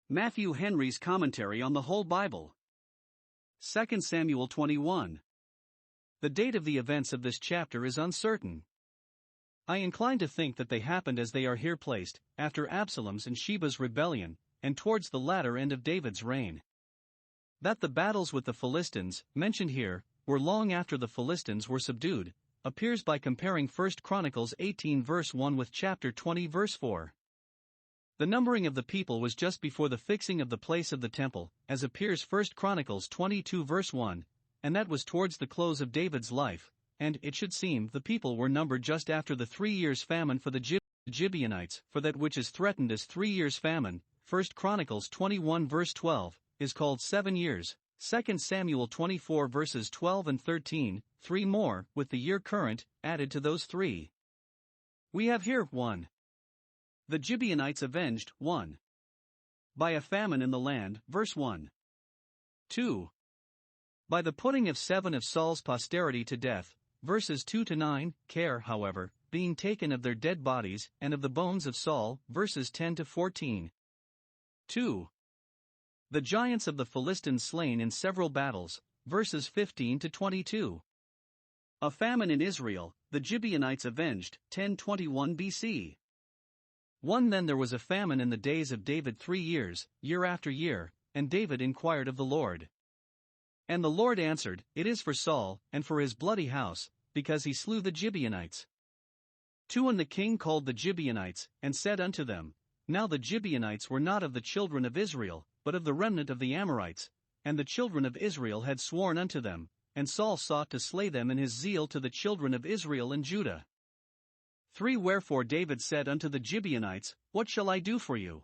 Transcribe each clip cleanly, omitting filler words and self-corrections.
Matthew Henry's Commentary on the Whole Bible. 2 Samuel 21. The date of the events of this chapter is uncertain. I incline to think that they happened as they are here placed, after Absalom's and Sheba's rebellion, and towards the latter end of David's reign. That the battles with the Philistines, mentioned here, were long after the Philistines were subdued, appears by comparing 1 Chronicles 18 verse 1 with chapter 20 verse 4. The numbering of the people was just before the fixing of the place of the temple, as appears 1 Chronicles 22 verse 1, and that was towards the close of David's life, and, it should seem, the people were numbered just after the 3 years' famine for the Gibeonites, for that which is threatened as 3 years' famine, 1 Chronicles 21 verse 12, is called 7 years, 2 Samuel 24 verses 12 and 13, 3 more, with the year current, added to those 3. We have here 1. The Gibeonites avenged, 1. By a famine in the land, verse 1. 2. By the putting of 7 of Saul's posterity to death, verses 2 to 9, care, however, being taken of their dead bodies, and of the bones of Saul, verses 10 to 14. 2. The giants of the Philistines slain in several battles, verses 15 to 22. A famine in Israel, the Gibeonites avenged, 1021 BC. 1. Then there was a famine in the days of David 3 years, year after year, and David inquired of the Lord. And the Lord answered, It is for Saul, and for his bloody house, because he slew the Gibeonites. 2. And the king called the Gibeonites, and said unto them, Now the Gibeonites were not of the children of Israel, but of the remnant of the Amorites, and the children of Israel had sworn unto them, and Saul sought to slay them in his zeal to the children of Israel and Judah. 3. Wherefore David said unto the Gibeonites, What shall I do for you?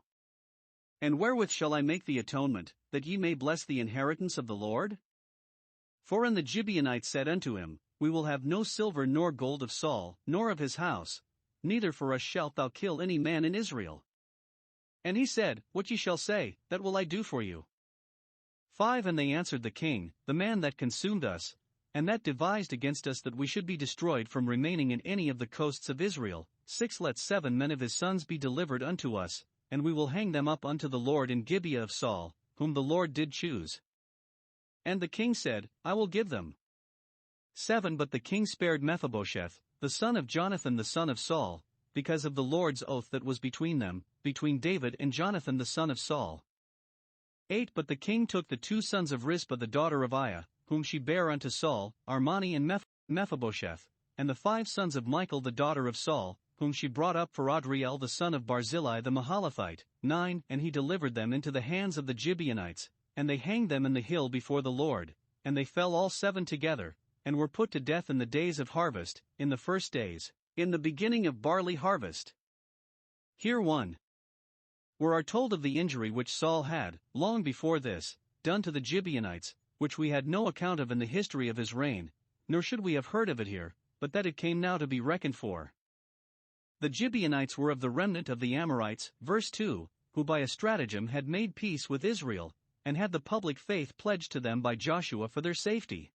And wherewith shall I make the atonement, that ye may bless the inheritance of the Lord? 4. And the Gibeonites said unto him, We will have no silver nor gold of Saul, nor of his house, neither for us shalt thou kill any man in Israel. And he said, What ye shall say, that will I do for you. 5. And they answered the king, The man that consumed us, and that devised against us that we should be destroyed from remaining in any of the coasts of Israel, 6. Let 7 men of his sons be delivered unto us, and we will hang them up unto the Lord in Gibeah of Saul, whom the Lord did choose. And the king said, I will give them. 7. But the king spared Mephibosheth, the son of Jonathan the son of Saul, because of the Lord's oath that was between them, between David and Jonathan the son of Saul. 8. But the king took the 2 sons of Rizpah the daughter of Aiah, whom she bare unto Saul, Armani and Mephibosheth, and the 5 sons of Michal the daughter of Saul, whom she brought up for Adriel the son of Barzillai the Mahalathite. 9. And he delivered them into the hands of the Gibeonites, and they hanged them in the hill before the Lord, and they fell all 7 together, and were put to death in the days of harvest, in the first days, in the beginning of barley harvest. Here 1. We are told of the injury which Saul had, long before this, done to the Gibeonites, which we had no account of in the history of his reign, nor should we have heard of it here, but that it came now to be reckoned for. The Gibeonites were of the remnant of the Amorites, verse 2, who by a stratagem had made peace with Israel, and had the public faith pledged to them by Joshua for their safety.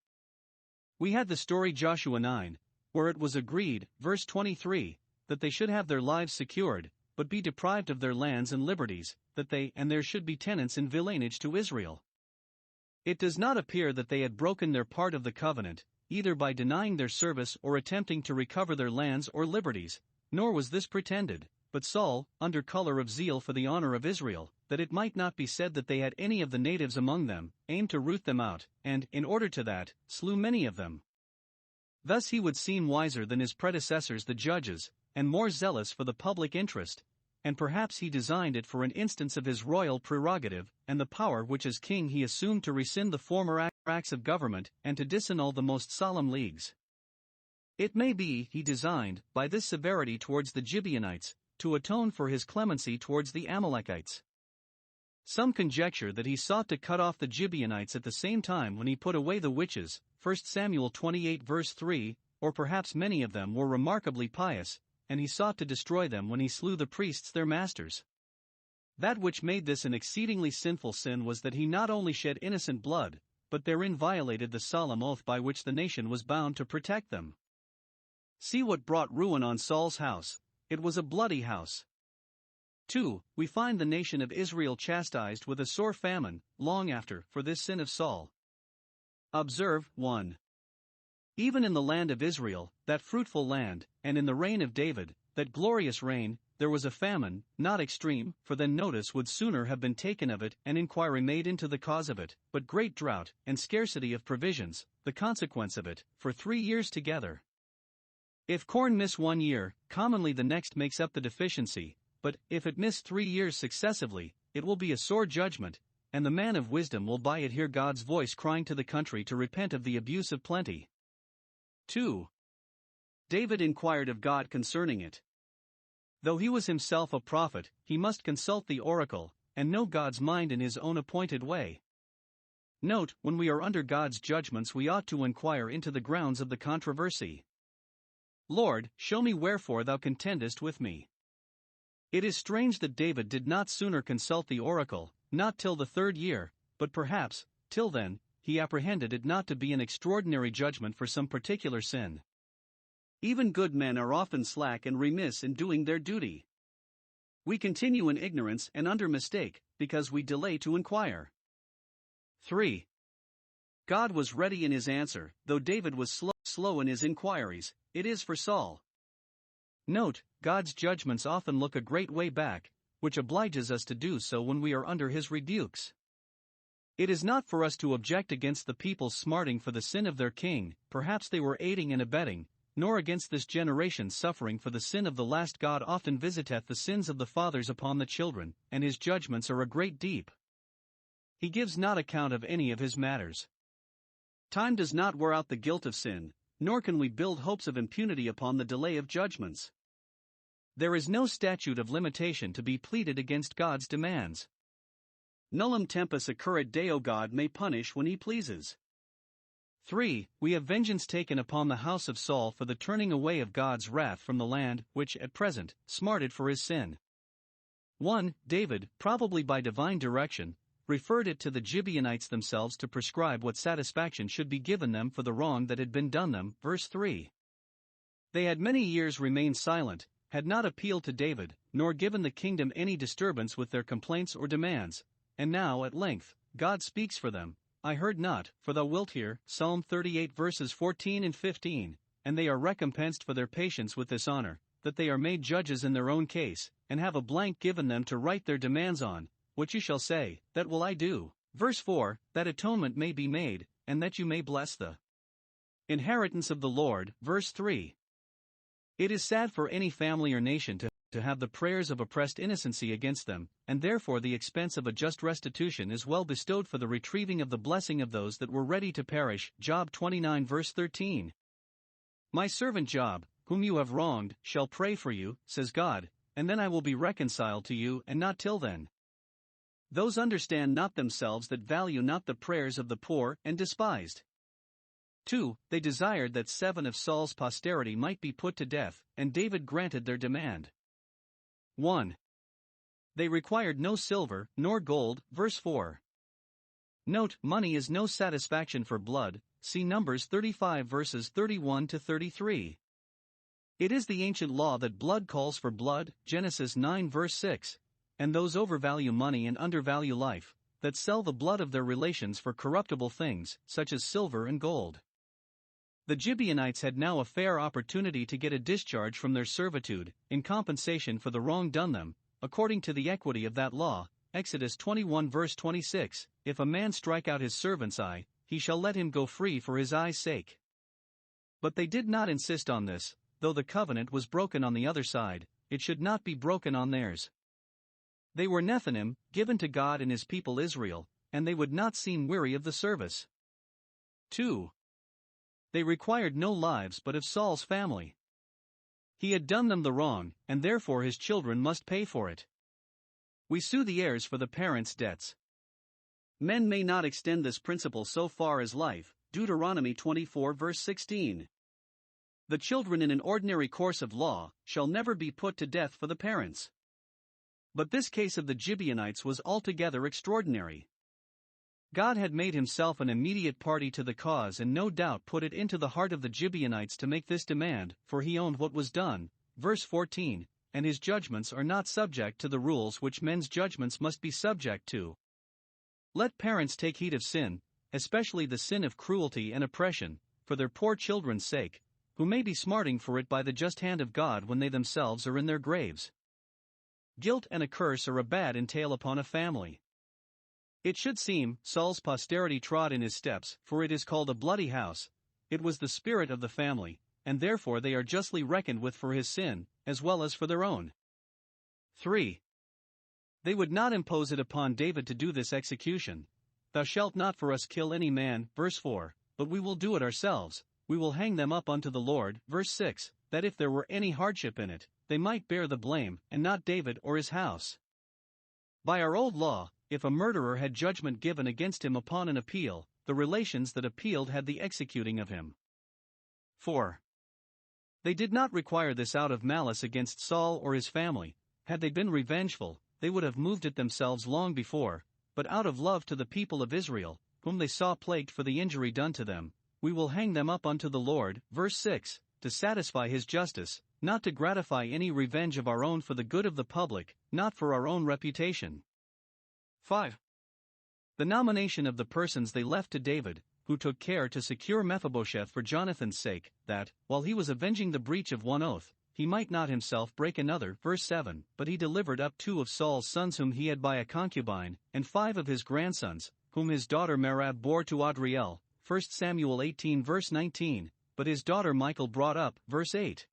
We had the story Joshua 9, where it was agreed, verse 23, that they should have their lives secured, but be deprived of their lands and liberties, that they and theirs should be tenants in villanage to Israel. It does not appear that they had broken their part of the covenant, either by denying their service or attempting to recover their lands or liberties, nor was this pretended, but Saul, under color of zeal for the honor of Israel, that it might not be said that they had any of the natives among them, aimed to root them out, and, in order to that, slew many of them. Thus he would seem wiser than his predecessors the judges, and more zealous for the public interest, and perhaps he designed it for an instance of his royal prerogative, and the power which as king he assumed to rescind the former acts of government, and to disannul the most solemn leagues. It may be he designed, by this severity towards the Gibeonites, to atone for his clemency towards the Amalekites. Some conjecture that he sought to cut off the Gibeonites at the same time when he put away the witches, 1 Samuel 28 verse 3, or perhaps many of them were remarkably pious, and he sought to destroy them when he slew the priests their masters. That which made this an exceedingly sinful sin was that he not only shed innocent blood, but therein violated the solemn oath by which the nation was bound to protect them. See what brought ruin on Saul's house. It was a bloody house. 2. We find the nation of Israel chastised with a sore famine, long after, for this sin of Saul. Observe, 1. Even in the land of Israel, that fruitful land, and in the reign of David, that glorious reign, there was a famine, not extreme, for then notice would sooner have been taken of it and inquiry made into the cause of it, but great drought, and scarcity of provisions, the consequence of it, for 3 years together. If corn miss 1 year, commonly the next makes up the deficiency, but if it miss 3 years successively, it will be a sore judgment, and the man of wisdom will by it hear God's voice crying to the country to repent of the abuse of plenty. 2. David inquired of God concerning it. Though he was himself a prophet, he must consult the oracle, and know God's mind in his own appointed way. Note, when we are under God's judgments we ought to inquire into the grounds of the controversy. Lord, show me wherefore thou contendest with me. It is strange that David did not sooner consult the oracle, not till the 3rd year, but perhaps, till then, he apprehended it not to be an extraordinary judgment for some particular sin. Even good men are often slack and remiss in doing their duty. We continue in ignorance and under mistake, because we delay to inquire. 3. God was ready in his answer, though David was slow in his inquiries. It is for Saul. Note, God's judgments often look a great way back, which obliges us to do so when we are under his rebukes. It is not for us to object against the people smarting for the sin of their king, perhaps they were aiding and abetting, nor against this generation suffering for the sin of the last. God often visiteth the sins of the fathers upon the children, and his judgments are a great deep. He gives not account of any of his matters. Time does not wear out the guilt of sin, nor can we build hopes of impunity upon the delay of judgments. There is no statute of limitation to be pleaded against God's demands. Nullum tempus occurret Deo. God may punish when he pleases. 3. We have vengeance taken upon the house of Saul for the turning away of God's wrath from the land, which, at present, smarted for his sin. 1. David, probably by divine direction, referred it to the Gibeonites themselves to prescribe what satisfaction should be given them for the wrong that had been done them. Verse 3. They had many years remained silent, had not appealed to David, nor given the kingdom any disturbance with their complaints or demands, and now, at length, God speaks for them. I heard not, for thou wilt hear, Psalm 38 verses 14 and 15, and they are recompensed for their patience with this honor, that they are made judges in their own case, and have a blank given them to write their demands on. What you shall say, that will I do. Verse 4, that atonement may be made, and that you may bless the inheritance of the Lord. Verse 3. It is sad for any family or nation to have the prayers of oppressed innocency against them, and therefore the expense of a just restitution is well bestowed for the retrieving of the blessing of those that were ready to perish. Job 29 verse 13. My servant Job, whom you have wronged, shall pray for you, says God, and then I will be reconciled to you, and not till then. Those understand not themselves that value not the prayers of the poor and despised. 2. They desired that 7 of Saul's posterity might be put to death, and David granted their demand. 1. They required no silver, nor gold. Verse 4. Note, money is no satisfaction for blood. See Numbers 35 verses 31 to 33. It is the ancient law that blood calls for blood. Genesis 9 verse 6. And those overvalue money and undervalue life, that sell the blood of their relations for corruptible things, such as silver and gold. The Gibeonites had now a fair opportunity to get a discharge from their servitude, in compensation for the wrong done them, according to the equity of that law. Exodus 21 verse 26, if a man strike out his servant's eye, he shall let him go free for his eye's sake. But they did not insist on this. Though the covenant was broken on the other side, it should not be broken on theirs. They were Nethinim, given to God and his people Israel, and they would not seem weary of the service. 2. They required no lives but of Saul's family. He had done them the wrong, and therefore his children must pay for it. We sue the heirs for the parents' debts. Men may not extend this principle so far as life. Deuteronomy 24 verse 16. The children in an ordinary course of law shall never be put to death for the parents. But this case of the Gibeonites was altogether extraordinary. God had made himself an immediate party to the cause and no doubt put it into the heart of the Gibeonites to make this demand, for he owned what was done. Verse 14, and his judgments are not subject to the rules which men's judgments must be subject to. Let parents take heed of sin, especially the sin of cruelty and oppression, for their poor children's sake, who may be smarting for it by the just hand of God when they themselves are in their graves. Guilt and a curse are a bad entail upon a family. It should seem, Saul's posterity trod in his steps, for it is called a bloody house. It was the spirit of the family, and therefore they are justly reckoned with for his sin, as well as for their own. 3. They would not impose it upon David to do this execution. Thou shalt not for us kill any man, verse 4, but we will do it ourselves, we will hang them up unto the Lord, verse 6, that if there were any hardship in it, they might bear the blame, and not David or his house. By our old law, if a murderer had judgment given against him upon an appeal, the relations that appealed had the executing of him. 4. They did not require this out of malice against Saul or his family. Had they been revengeful, they would have moved it themselves long before, but out of love to the people of Israel, whom they saw plagued for the injury done to them, we will hang them up unto the Lord, verse 6, to satisfy his justice, not to gratify any revenge of our own for the good of the public, not for our own reputation. 5. The nomination of the persons they left to David, who took care to secure Mephibosheth for Jonathan's sake, that, while he was avenging the breach of one oath, he might not himself break another, verse 7, but he delivered up 2 of Saul's sons whom he had by a concubine, and 5 of his grandsons, whom his daughter Merab bore to Adriel, 1 Samuel 18 verse 19, but his daughter Michal brought up, verse 8.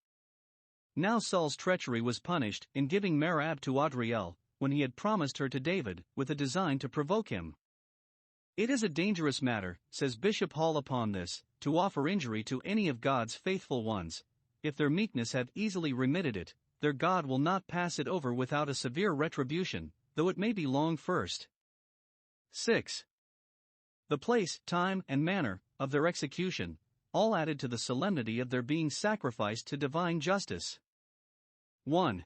Now Saul's treachery was punished in giving Merab to Adriel, when he had promised her to David, with a design to provoke him. It is a dangerous matter, says Bishop Hall upon this, to offer injury to any of God's faithful ones. If their meekness have easily remitted it, their God will not pass it over without a severe retribution, though it may be long first. 6. The place, time, and manner of their execution, all added to the solemnity of their being sacrificed to divine justice. 1.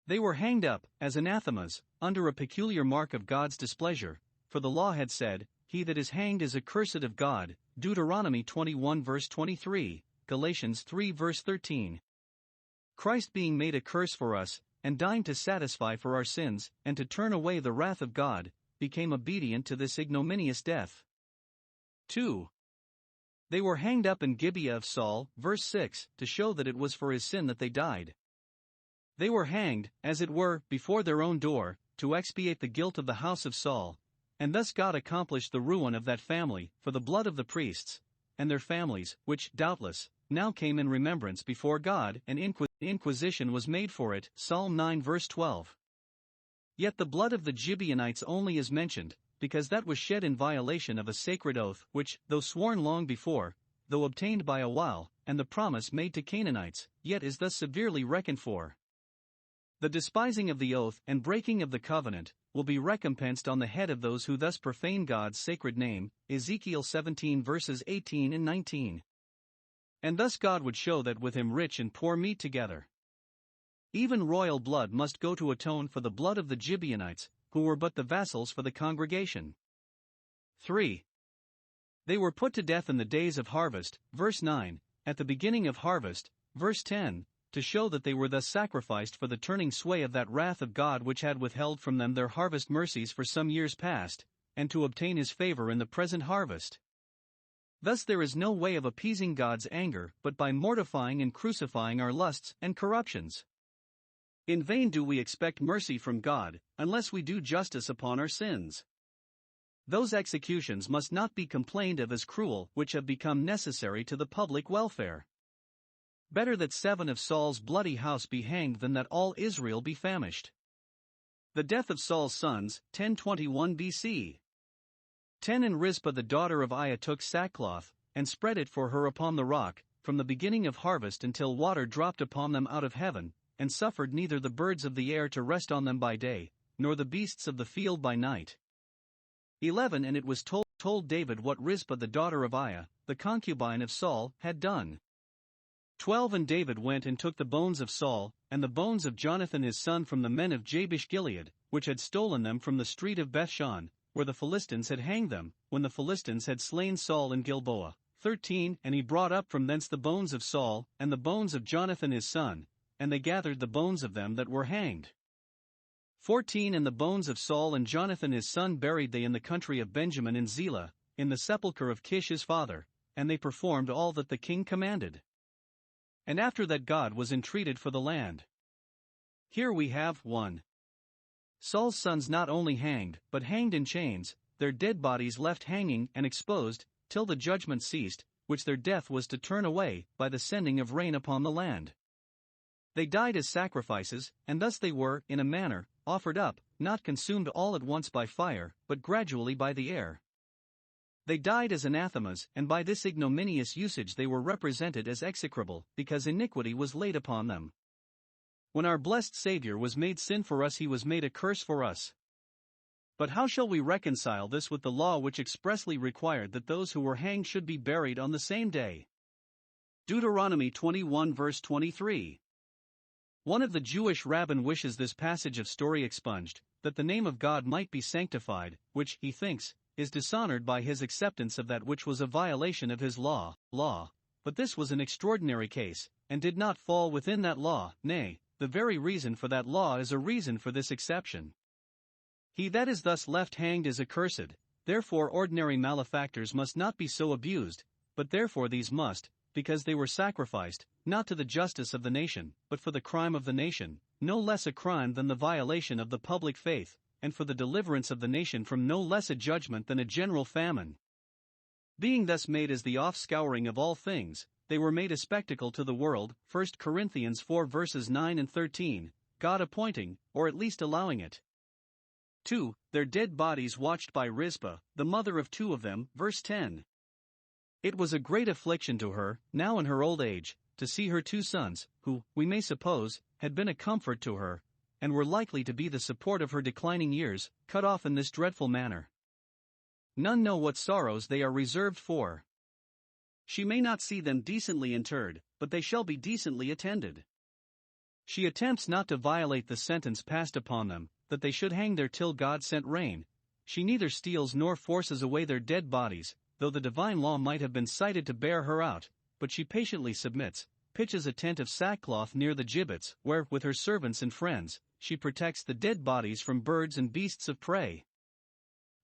They were hanged up, as anathemas, under a peculiar mark of God's displeasure, for the law had said, He that is hanged is accursed of God, Deuteronomy 21 verse 23, Galatians 3 verse 13. Christ being made a curse for us, and dying to satisfy for our sins, and to turn away the wrath of God, became obedient to this ignominious death. 2. They were hanged up in Gibeah of Saul, verse 6, to show that it was for his sin that they died. They were hanged, as it were, before their own door, to expiate the guilt of the house of Saul, and thus God accomplished the ruin of that family, for the blood of the priests, and their families, which, doubtless, now came in remembrance before God, and inquisition was made for it, Psalm 9 verse 12. Yet the blood of the Gibeonites only is mentioned, because that was shed in violation of a sacred oath which, though sworn long before, though obtained by a while, and the promise made to Canaanites, yet is thus severely reckoned for. The despising of the oath and breaking of the covenant will be recompensed on the head of those who thus profane God's sacred name, Ezekiel 17 verses 18 and 19. And thus God would show that with him rich and poor meet together. Even royal blood must go to atone for the blood of the Gibeonites, who were but the vassals for the congregation. 3. They were put to death in the days of harvest, verse 9, at the beginning of harvest, verse 10, to show that they were thus sacrificed for the turning sway of that wrath of God which had withheld from them their harvest mercies for some years past, and to obtain his favor in the present harvest. Thus there is no way of appeasing God's anger but by mortifying and crucifying our lusts and corruptions. In vain do we expect mercy from God, unless we do justice upon our sins. Those executions must not be complained of as cruel which have become necessary to the public welfare. Better that 7 of Saul's bloody house be hanged than that all Israel be famished. The death of Saul's sons, 1021 BC. 10 And Rizpah the daughter of Aiah took sackcloth, and spread it for her upon the rock, from the beginning of harvest until water dropped upon them out of heaven, and suffered neither the birds of the air to rest on them by day, nor the beasts of the field by night. 11 And it was told David what Rizpah the daughter of Aiah, the concubine of Saul, had done. 12 And David went and took the bones of Saul, and the bones of Jonathan his son from the men of Jabesh Gilead, which had stolen them from the street of Bethshan, where the Philistines had hanged them, when the Philistines had slain Saul in Gilboa. 13 And he brought up from thence the bones of Saul, and the bones of Jonathan his son, and they gathered the bones of them that were hanged. 14 And the bones of Saul and Jonathan his son buried they in the country of Benjamin in Zelah, in the sepulchre of Kish his father, and they performed all that the king commanded. And after that God was entreated for the land. Here we have 1. Saul's sons not only hanged, but hanged in chains, their dead bodies left hanging and exposed, till the judgment ceased, which their death was to turn away, by the sending of rain upon the land. They died as sacrifices, and thus they were, in a manner, offered up, not consumed all at once by fire, but gradually by the air. They died as anathemas, and by this ignominious usage they were represented as execrable, because iniquity was laid upon them. When our blessed Saviour was made sin for us, he was made a curse for us. But how shall we reconcile this with the law which expressly required that those who were hanged should be buried on the same day? Deuteronomy 21 verse 23. One of the Jewish rabbin wishes this passage of story expunged, that the name of God might be sanctified, which, he thinks, is dishonored by his acceptance of that which was a violation of his law. But this was an extraordinary case, and did not fall within that law, nay, the very reason for that law is a reason for this exception. He that is thus left hanged is accursed, therefore ordinary malefactors must not be so abused, but therefore these must, because they were sacrificed, not to the justice of the nation, but for the crime of the nation, no less a crime than the violation of the public faith, and for the deliverance of the nation from no less a judgment than a general famine. Being thus made as the offscouring of all things, they were made a spectacle to the world, 1 Corinthians 4 verses 9 and 13, God appointing, or at least allowing it. 2. Their dead bodies watched by Rizpah, the mother of 2 of them, verse 10. It was a great affliction to her, now in her old age, to see her 2 sons, who, we may suppose, had been a comfort to her, and were likely to be the support of her declining years, cut off in this dreadful manner. None know what sorrows they are reserved for. She may not see them decently interred, but they shall be decently attended. She attempts not to violate the sentence passed upon them, that they should hang there till God sent rain. She neither steals nor forces away their dead bodies, though the divine law might have been cited to bear her out, but she patiently submits, pitches a tent of sackcloth near the gibbets, where, with her servants and friends, she protects the dead bodies from birds and beasts of prey.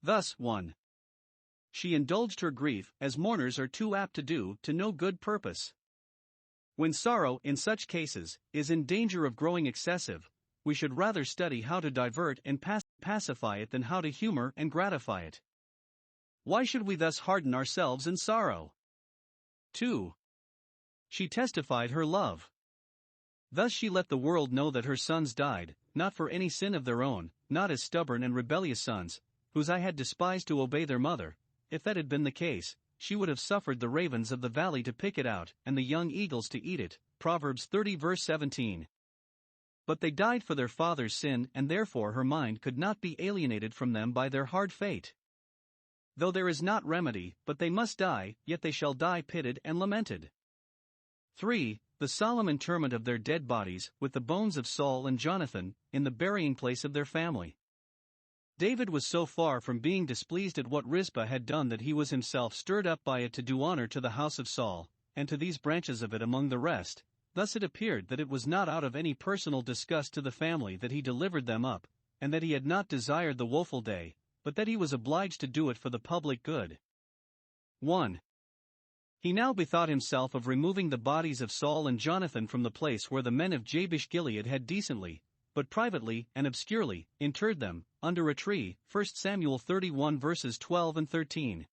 Thus, 1. She indulged her grief, as mourners are too apt to do, to no good purpose. When sorrow, in such cases, is in danger of growing excessive, we should rather study how to divert and pacify it than how to humor and gratify it. Why should we thus harden ourselves in sorrow? 2. She testified her love. Thus she let the world know that her sons died, not for any sin of their own, not as stubborn and rebellious sons, whose I had despised to obey their mother. If that had been the case, she would have suffered the ravens of the valley to pick it out, and the young eagles to eat it. Proverbs 30 verse 17. But they died for their father's sin, and therefore her mind could not be alienated from them by their hard fate. Though there is not remedy, but they must die, yet they shall die pitied and lamented. 3. The solemn interment of their dead bodies, with the bones of Saul and Jonathan, in the burying place of their family. David was so far from being displeased at what Rizpah had done that he was himself stirred up by it to do honor to the house of Saul, and to these branches of it among the rest. Thus it appeared that it was not out of any personal disgust to the family that he delivered them up, and that he had not desired the woeful day, but that he was obliged to do it for the public good. 1. He now bethought himself of removing the bodies of Saul and Jonathan from the place where the men of Jabesh Gilead had decently, but privately and obscurely, interred them, under a tree, 1 Samuel 31 verses 12 and 13.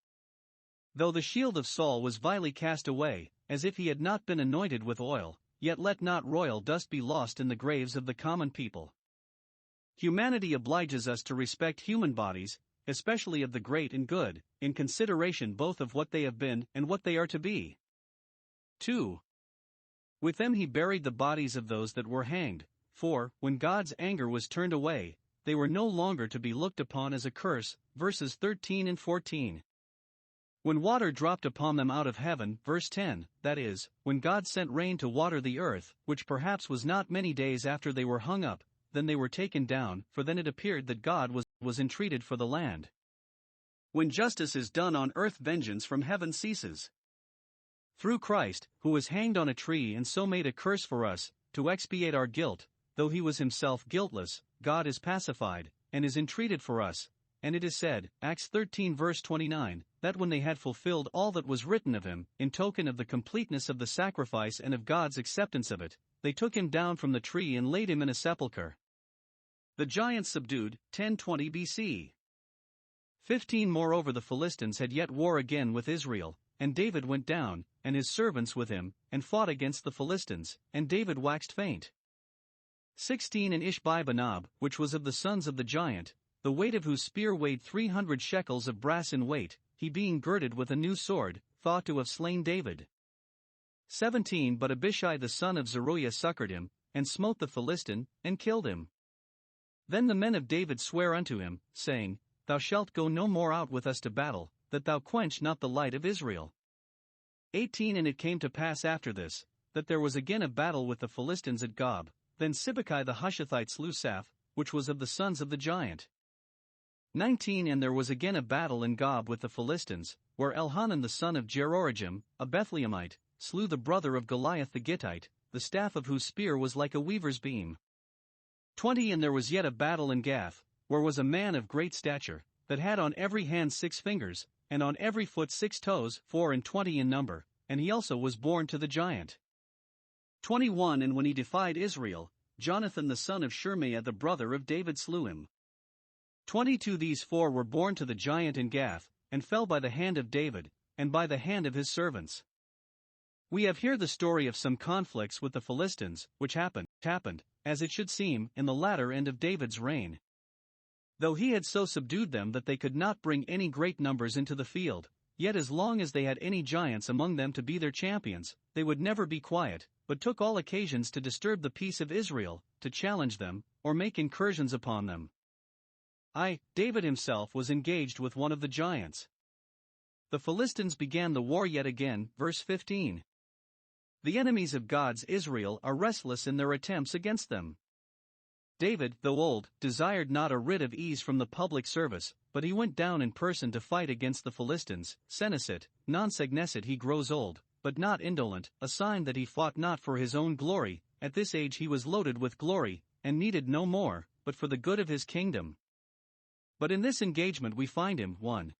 Though the shield of Saul was vilely cast away, as if he had not been anointed with oil, yet let not royal dust be lost in the graves of the common people. Humanity obliges us to respect human bodies, especially of the great and good, in consideration both of what they have been and what they are to be. 2. With them he buried the bodies of those that were hanged, for, when God's anger was turned away, they were no longer to be looked upon as a curse, verses 13 and 14. When water dropped upon them out of heaven, verse 10, that is, when God sent rain to water the earth, which perhaps was not many days after they were hung up, then they were taken down, for then it appeared that God was entreated for the land. When justice is done on earth, vengeance from heaven ceases. Through Christ, who was hanged on a tree and so made a curse for us, to expiate our guilt, though he was himself guiltless, God is pacified, and is entreated for us. And it is said, Acts 13 verse 29, that when they had fulfilled all that was written of him, in token of the completeness of the sacrifice and of God's acceptance of it, they took him down from the tree and laid him in a sepulchre. The giants subdued, 1020 BC. 15 Moreover the Philistines had yet war again with Israel, and David went down, and his servants with him, and fought against the Philistines, and David waxed faint. 16 And Ishbi-Benob, which was of the sons of the giant, the weight of whose spear weighed 300 shekels of brass in weight, he being girded with a new sword, thought to have slain David. 17 But Abishai the son of Zeruiah succored him, and smote the Philistine, and killed him. Then the men of David sware unto him, saying, Thou shalt go no more out with us to battle, that thou quench not the light of Israel. 18 And it came to pass after this, that there was again a battle with the Philistines at Gob. Then Sibbecai the Hushathite slew Saph, which was of the sons of the giant. 19 And there was again a battle in Gob with the Philistines, where Elhanan the son of Jeroregim, a Bethlehemite, slew the brother of Goliath the Gittite, the staff of whose spear was like a weaver's beam. 20 And there was yet a battle in Gath, where was a man of great stature, that had on every hand 6 fingers, and on every foot 6 toes, 24 in number, and he also was born to the giant. 21 And when he defied Israel, Jonathan the son of Shirmaiah the brother of David slew him. 22 These 4 were born to the giant in Gath, and fell by the hand of David, and by the hand of his servants. We have here the story of some conflicts with the Philistines, which happened, as it should seem, in the latter end of David's reign. Though he had so subdued them that they could not bring any great numbers into the field, yet as long as they had any giants among them to be their champions, they would never be quiet, but took all occasions to disturb the peace of Israel, to challenge them, or make incursions upon them. David himself was engaged with one of the giants. The Philistines began the war yet again, verse 15. The enemies of God's Israel are restless in their attempts against them. David, though old, desired not a writ of ease from the public service, but he went down in person to fight against the Philistines. Senescit, non segnescit he grows old, but not indolent, a sign that he fought not for his own glory. At this age he was loaded with glory, and needed no more, but for the good of his kingdom. But in this engagement we find him, 1.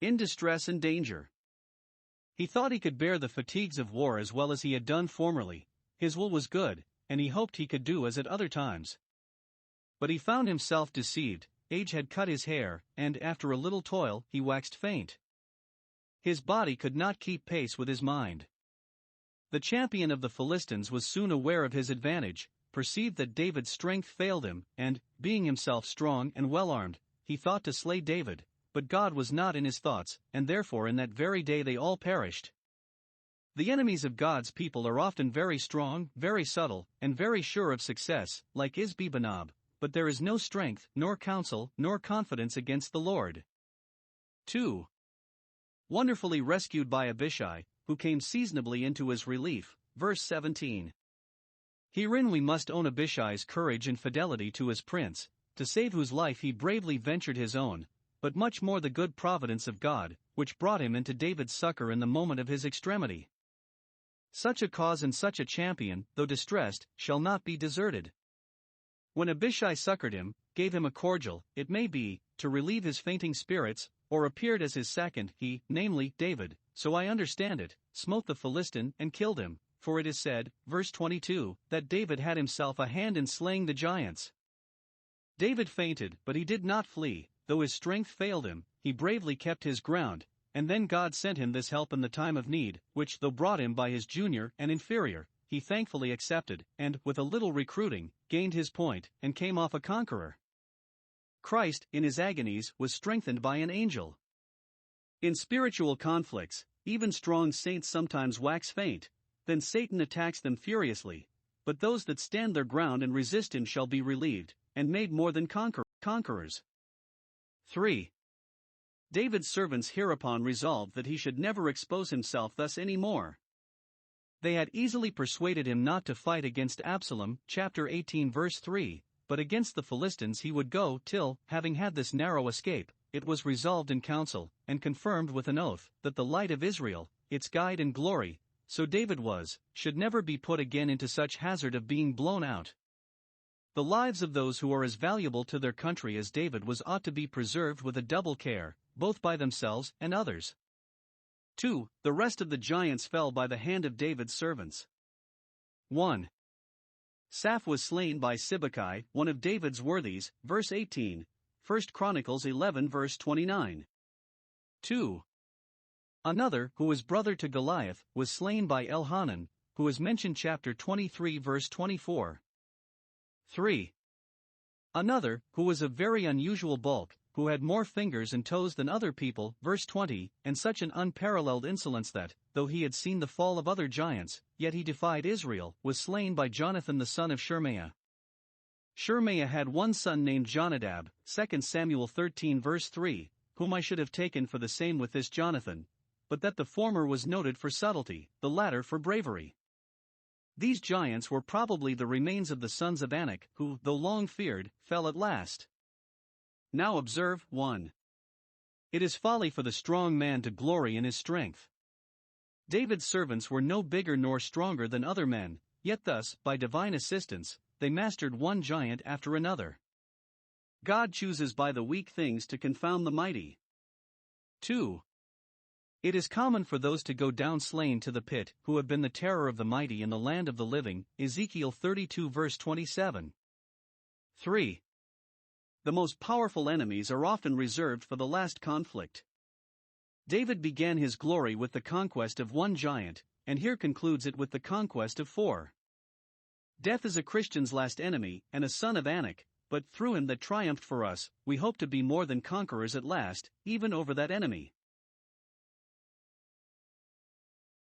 In distress and danger. He thought he could bear the fatigues of war as well as he had done formerly, his will was good, and he hoped he could do as at other times. But he found himself deceived, age had cut his hair, and after a little toil he waxed faint. His body could not keep pace with his mind. The champion of the Philistines was soon aware of his advantage, perceived that David's strength failed him, and, being himself strong and well armed, he thought to slay David, but God was not in his thoughts, and therefore in that very day they all perished. The enemies of God's people are often very strong, very subtle, and very sure of success, like Ishbi-Benob, but there is no strength, nor counsel, nor confidence against the Lord. 2. Wonderfully rescued by Abishai, who came seasonably into his relief, verse 17. Herein we must own Abishai's courage and fidelity to his prince, to save whose life he bravely ventured his own, but much more the good providence of God, which brought him into David's succor in the moment of his extremity. Such a cause and such a champion, though distressed, shall not be deserted. When Abishai succored him, gave him a cordial, it may be, to relieve his fainting spirits, or appeared as his second, he, namely, David, so I understand it, smote the Philistine and killed him, for it is said, verse 22, that David had himself a hand in slaying the giants. David fainted, but he did not flee, though his strength failed him, he bravely kept his ground, and then God sent him this help in the time of need, which though brought him by his junior and inferior, he thankfully accepted, and, with a little recruiting, gained his point, and came off a conqueror. Christ, in his agonies, was strengthened by an angel. In spiritual conflicts, even strong saints sometimes wax faint, then Satan attacks them furiously, but those that stand their ground and resist him shall be relieved, and made more than conquerors. 3. David's servants hereupon resolved that he should never expose himself thus any more. They had easily persuaded him not to fight against Absalom, chapter 18 verse 3, but against the Philistines he would go till, having had this narrow escape, it was resolved in council, and confirmed with an oath, that the light of Israel, its guide and glory, so David should never be put again into such hazard of being blown out. The lives of those who are as valuable to their country as David was ought to be preserved with a double care, both by themselves and others. 2. The rest of the giants fell by the hand of David's servants. 1. Saph was slain by Sibbecai, one of David's worthies, verse 18, 1 Chronicles 11 verse 29. 2. Another, who was brother to Goliath, was slain by Elhanan, who is mentioned chapter 23 verse 24. 3. Another, who was of very unusual bulk, who had more fingers and toes than other people, verse 20, and such an unparalleled insolence that, though he had seen the fall of other giants, yet he defied Israel, was slain by Jonathan the son of Shemaiah. Shemaiah had one son named Jonadab, 2 Samuel 13 verse 3, whom I should have taken for the same with this Jonathan, but that the former was noted for subtlety, the latter for bravery. These giants were probably the remains of the sons of Anak, who, though long feared, fell at last. Now observe, 1. It is folly for the strong man to glory in his strength. David's servants were no bigger nor stronger than other men, yet thus, by divine assistance, they mastered one giant after another. God chooses by the weak things to confound the mighty. 2. It is common for those to go down slain to the pit, who have been the terror of the mighty in the land of the living, Ezekiel 32 verse 27. 3. The most powerful enemies are often reserved for the last conflict. David began his glory with the conquest of one giant, and here concludes it with the conquest of 4. Death is a Christian's last enemy, and a son of Anak, but through him that triumphed for us, we hope to be more than conquerors at last, even over that enemy.